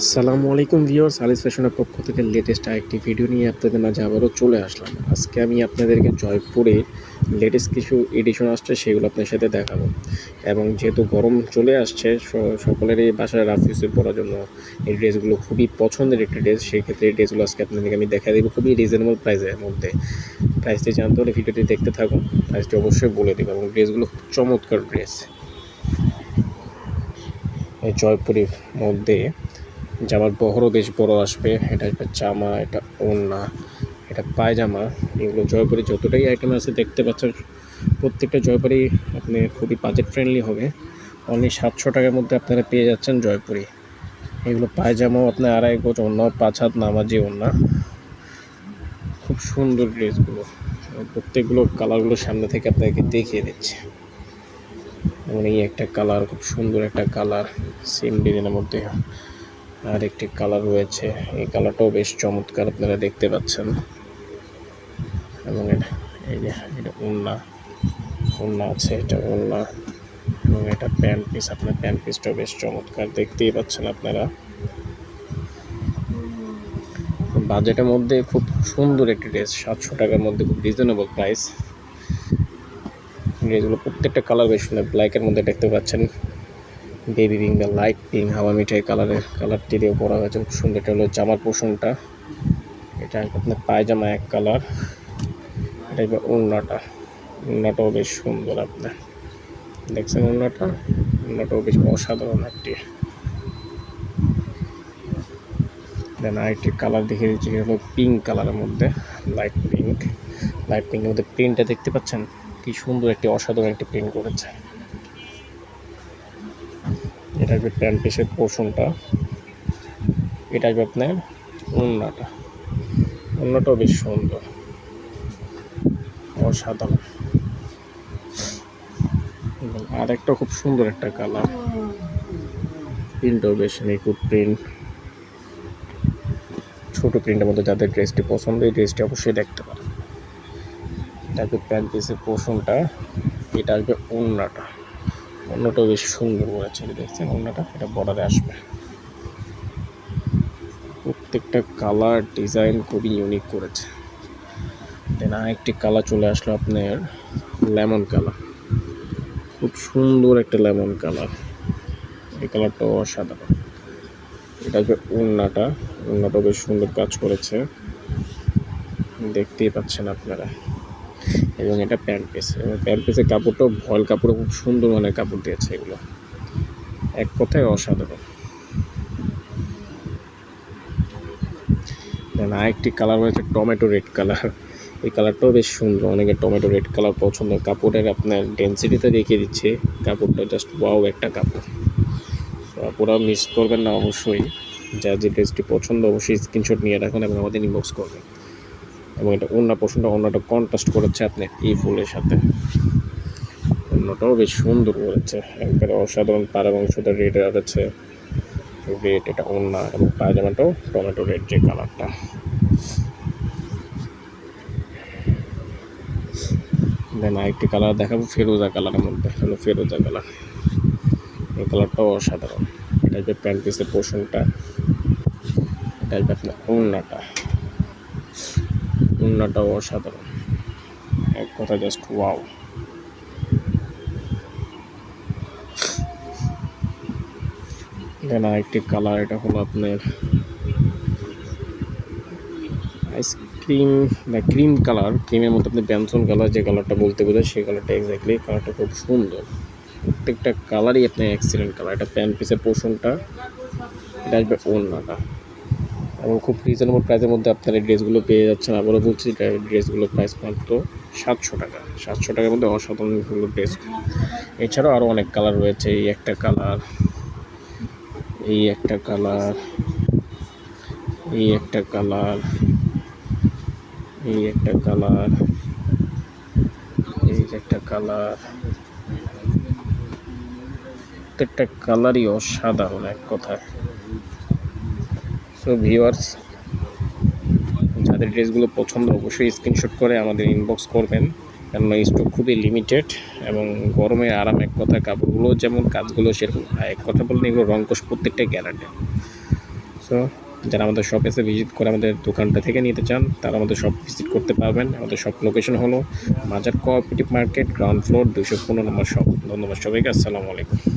আসসালামু আলাইকুম ভিউয়ার্স, আলিস ফ্যাশনের পক্ষ থেকে লেটেস্ট আরেকটি ভিডিও নিয়ে আপনাদের মাঝে আবারও চলে আসলাম। আজকে আমি আপনাদেরকে জয়পুরে লেটেস্ট কিছু এডিশন আসছে সেগুলো আপনার সাথে দেখাবো। এবং যেহেতু গরম চলে আসছে, সকলেরই বাসায় রাফ ইউজে পরার জন্য এই ড্রেসগুলো খুবই পছন্দের একটি ড্রেস। সেই ক্ষেত্রে এই ড্রেসগুলো আজকে আপনাদেরকে আমি দেখা দেবো খুবই রিজনেবল প্রাইসের মধ্যে। প্রাইসটি জানতে হলে ভিডিওটি দেখতে থাকুন, প্রাইসটি অবশ্যই বলে দেবো। এবং ড্রেসগুলো খুব চমৎকার ড্রেস। এই জয়পুরের মধ্যে জামার বহরও বেশ বড় আসবে। এটা একটা জামা, এটা ওড়না, এটা পায়জামা। এগুলো জয়পুরে যতটাই আইটেম আছে দেখতে পাচ্ছেন, প্রত্যেকটা জয়পুরি আপনি খুবই বাজেট ফ্রেন্ডলি হবে। অনলি 700 টাকার মধ্যে আপনারা পেয়ে যাচ্ছেন জয়পুরি। এগুলো পায়জামাও আপনার 2.5 গজ, ওড়নাও 5 হাত নামাজি ওড়না। খুব সুন্দর ড্রেসগুলো, প্রত্যেকগুলো কালারগুলো সামনে থেকে আপনাকে দেখিয়ে দিচ্ছে। এবং এই একটা কালার, খুব সুন্দর একটা কালার, সেম ডিজাইনের মধ্যে আর একটি কালার রয়েছে। এই কালারটাও বেশ চমৎকার, আপনারা দেখতে পাচ্ছেন। এবং এই যে এটা ওড়না আছে, এটা ওড়না এবং এটা প্যান্ট পিস। আপনার প্যান্ট পিসটাও বেশ চমৎকার, দেখতেই পাচ্ছেন আপনারা। বাজেটের মধ্যে খুব সুন্দর একটি ড্রেস, 700 টাকার মধ্যে খুব রিজনেবল প্রাইস। ড্রেসগুলো প্রত্যেকটা কালার বেশ সুন্দর। ব্ল্যাকের মধ্যে দেখতে পাচ্ছেন বেবি পিঙ্ক বা লাইট পিঙ্ক, হাওয়া মিঠাই কালারটি দিয়ে পরা হয়েছে, খুব সুন্দর। এটা হলো জামার পোর্শনটা, এটা আপনার পায়জামা এক কালার, এটা ওড়নাটাও বেশ সুন্দর। আপনার দেখছেন ওড়নাটাও বেশ অসাধারণ একটি। দেন আরেকটি কালার দেখিয়ে দিচ্ছি, এটা হলো পিঙ্ক কালারের মধ্যে, লাইট পিঙ্কের মধ্যে প্রিন্টটা দেখতে পাচ্ছেন কি সুন্দর, একটি অসাধারণ একটি প্রিন্ট করেছে। এটা আসবে প্যান্ট পিসের পোর্শনটা, এটা আসবে আপনার ওড়নাটাও বেশ সুন্দর, অসাধারণ। এবং আরেকটা খুব সুন্দর একটা কালার, প্রিন্টটাও বেশ নিখুঁত প্রিন্ট, ছোট প্রিন্টের মধ্যে। যাদের ড্রেসটি পছন্দ, এই ড্রেসটি অবশ্যই দেখতে পারেন। এটা আসবে প্যান্ট পিসের পোর্শনটা, এটা আসবে ওড়নাটাও বেশ সুন্দর করেছে। দেখছেন ওড়নাটা, এটা বর্ডারে আসবে। প্রত্যেকটা কালার ডিজাইন খুবই ইউনিক করেছে। দেন আরেকটি কালার চলে আসলো আপনার লেমন কালার, খুব সুন্দর একটা লেমন কালার। এই কালারটাও অসাধারণ। এটা যে ওড়নাটাও বেশ সুন্দর কাজ করেছে, দেখতেই পাচ্ছেন আপনারা। এবং এটা প্যান্ট পিস, এবং প্যান্ট পিসের কাপড়টাও ভয়েল কাপড়ও খুব সুন্দর মানের কাপড় দিয়েছে। এগুলো এক কথায় অসাধারণ। দেন আরেকটি কালার রয়েছে টমেটো রেড কালার। এই কালারটাও বেশ সুন্দর, অনেকে টমেটো রেড কালার পছন্দ। কাপড়ের আপনার ডেন্সিটিটা দেখিয়ে দিচ্ছে, কাপড়টা জাস্ট ওয়াও একটা কাপড়। তো আপনারা মিস করবেন না অবশ্যই। যার যে ড্রেসটি পছন্দ অবশ্যই স্ক্রিনশট নিয়ে রাখুন এবং আমাদের ইনবক্স করবেন। এবং এটা ওড়নাটা কন্ট্রাস্ট করেছে আপনার এই ফুলের সাথে। ওড়নাটাও বেশ সুন্দর করেছে, একবারে অসাধারণ। পাড়ার অংশটা রেড আছে, রেড এটা ওড়না, এবং পায়জামাটাও টমেটো রেড যে কালারটা। দেন আরেকটি কালার দেখাবো ফেরোজা কালারের মধ্যে, হলো ফেরোজা কালার। এই কালারটাও অসাধারণ। এটা যে প্যান্ট পিসের পোর্শনটা, এটা আসবে আপনার ওড়নাটাও অসাধারণ, এক কথা জাস্ট ওয়াও। দেন আরেকটি কালার, এটা হলো আপনার আইসক্রিম বা ক্রিম কালার, ক্রিমের মধ্যে আপনি বেনসন কালার যে কালারটা বলতে বোঝায় সেই কালারটা এক্স্যাক্টলি। কালারটা খুব সুন্দর, প্রত্যেকটা কালারই আপনার এক্সিলেন্ট কালার। এটা প্যান্ট পিসের পোর্শনটা, এটা আসবে ওড়নাটা। এবং খুব রিজনেবল প্রাইসের মধ্যে আপনারা এই ড্রেসগুলো পেয়ে যাচ্ছেন। আবারও বলছি, ড্রেসগুলোর প্রাইস মাত্র 700 টাকা। 700 টাকার মধ্যে অসাধারণ ড্রেস। এছাড়াও আরও অনেক কালার রয়েছে। এই একটা কালার, এই একটা কালার, এই একটা কালার, এই একটা কালার, এই একটা কালার, প্রত্যেকটা কালারই অসাধারণ এক কথায়। সো ভিউয়ার্স, যাদের ড্রেসগুলো পছন্দ অবশ্যই স্ক্রিনশট করে আমাদের ইনবক্স করবেন, কেননা স্টক খুবই লিমিটেড। এবং গরমে আরাম এক কথা, কাপড়গুলো যেমন কাজগুলো সেরকম। এক কথা বললে এগুলো রংকশ প্রত্যেকটাই গ্যারান্টি। সো যারা আমাদের শপ এসে ভিজিট করে আমাদের দোকানটা থেকে নিতে চান তারা আমাদের শপ ভিজিট করতে পারবেন। আমাদের শপ লোকেশন হলো মাজার কোঅপারেটিভ মার্কেট, গ্রাউন্ড ফ্লোর, 215 নম্বর শপ। ধন্যবাদ সবাইকে। আসসালামু আলাইকুম।